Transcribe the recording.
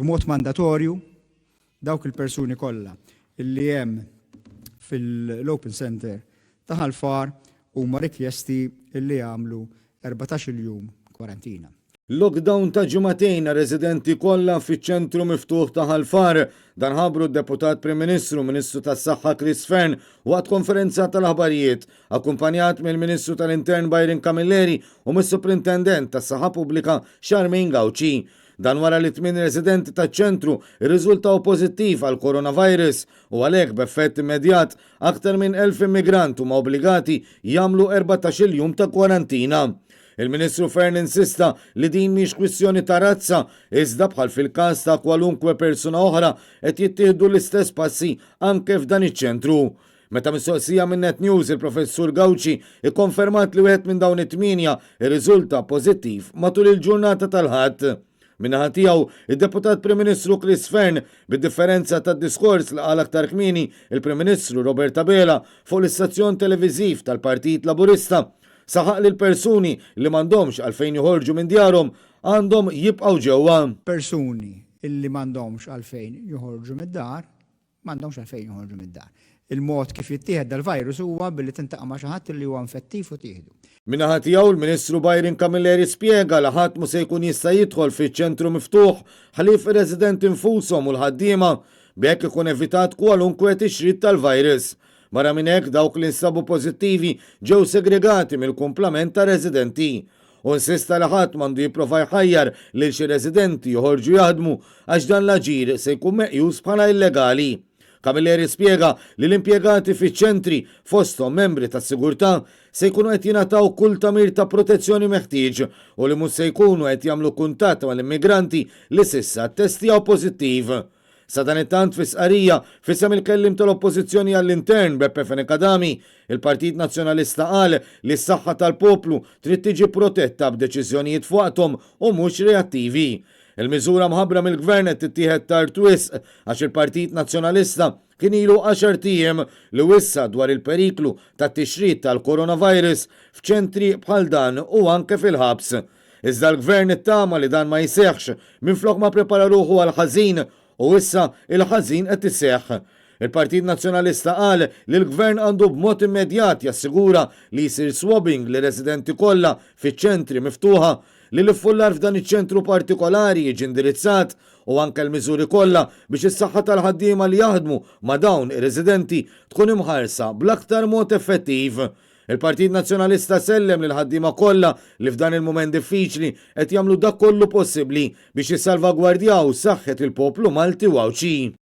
b'mod mandatorju dawk il-persuni kollha illi hemm fil-Open Center ta' Ħalfar huma rikjesti illi jagħmlu 14 jum kwarantina. Lockdown ta' ġumatejn residenti kollha fiċ-ċentru miftuħ ta' Ħalfar dan ħabru d-Deputat Prim Ministru, Ministru tas-Saħħa Chris Fern waqt konferenza tal-aħbarijiet akkumpanjat mill-Ministru tal-Intern Byron Camilleri u mis-Superintendent tas-Saħħa Pubblika Charmaine Gauci. Dan wara li 8 residenti taċ-ċentru rriżultaw pożittiv għal coronavirus u għalhekk b'effett immedjat aktar minn 1000 immigrant huma obbligati jagħmlu 14 jum ta' kwarantina. Il-Ministru Fern insista li din mhix kwistjoni ta' razza, iżda bħal fil-każ ta' kwalunkwe persuna oħra qed jittieħdu l-istess passi anke f'dan iċ-ċentru. Meta mistoqsija minn Net News il-Professur Gauci ikkonfermat li wieħed minn dawn it-8 irriżulta pożittiv matul il-ġurnata tal-Ħadd. Minnaħa tiegħu id-Deputat Prim Ministru Chris Fern bid-differenza tad-diskors li qal aktar kmieni il-Prim Ministru Robert Abela fuq l-istazzjon televiżiv tal-Partit Laburista saħaq li l-persuni li m'għandhomx għalfejn joħorġu minn djarhom għandhom jibqgħu ġewwa. Persuni illi m'għandhomx għalfejn joħorġu mid-dar, m'għandhomx għalfejn joħorġu mid-dar. Il-mod kif jittieħed dal-virus huwa billi tintaqa' ma' xi ħadd li huwa infettiv u tieħdu. Minnaħa tiegħu il-Ministru Byron Camilleri spjega li ħadd mhux se jkun jista' jidħol fiċ-ċentru miftuħ ħlief ir-residenti infushom u l-ħaddiema b'hekk ikun evitat kwalunkwe tixrid tal-virus. Barra minn hekk dawk li nsabu pożittivi ġew segregati mill-kumplament ta' residenti. U insista li ħadd m'għandu jipprova jħajjar lil xi residenti joħorġu jaħdmu għax dan l-aġir se jkun meqjus bħala illegali. Camilleri spjega li l-impjegati fiċ-ċentri fosthom membri tas-sigurtà se jkunu qed jingħataw kull tamir ta' protezzjoni meħtieġ u li mhux se jkunu qed jagħmlu kuntatt mal-immigranti li s'issa ttestjaw pożittiv. Sa dan it-tant fis-qarija fisem il-kellim tal-Oppożizzjoni għall-Intern Beppe Fenekadami, il-Partit Nazzjonalista qal li s-saħħa tal-poplu trid tiġi protetta b'deċiżjonijiet fuqhom u mhux reattivi. Il-miżura mħabbra mill-Gvern qed tittieħed tard wisq għax il-Partit Nazzjonalista kien ilu 10 tiem li wissa dwar il-periklu tat-tixrid tal-coronavirus f'ċentri bħal dan u anke fil-ħabs. Iżda l-Gvern ittama li dan ma jseħħx minflok ma prepara ruħu għal ħażin u issa il-ħażin qed iseħħ. Il-Partit Nazzjonalista qal li l-Gvern għandu b'mod immedjat jassigura li jsir swabbing li residenti kollha fiċ-ċentri miftuħa li l-iffullar f'dan iċ-ċentru partikolari jiġi indirizzat u anke l-miżuri kollha biex is-saħħa tal-ħaddiema li jaħdmu ma' dawn ir-residenti tkun imħarsa bl-aktar mod effettiv. Il-Partit Nazzjonalista sellem lil ħaddiema kollha li f'dan il-mument diffiċli qed jagħmlu dak kollu possibbli biex jissalvagwardjaw saħħet il-poplu Malti u Awċi.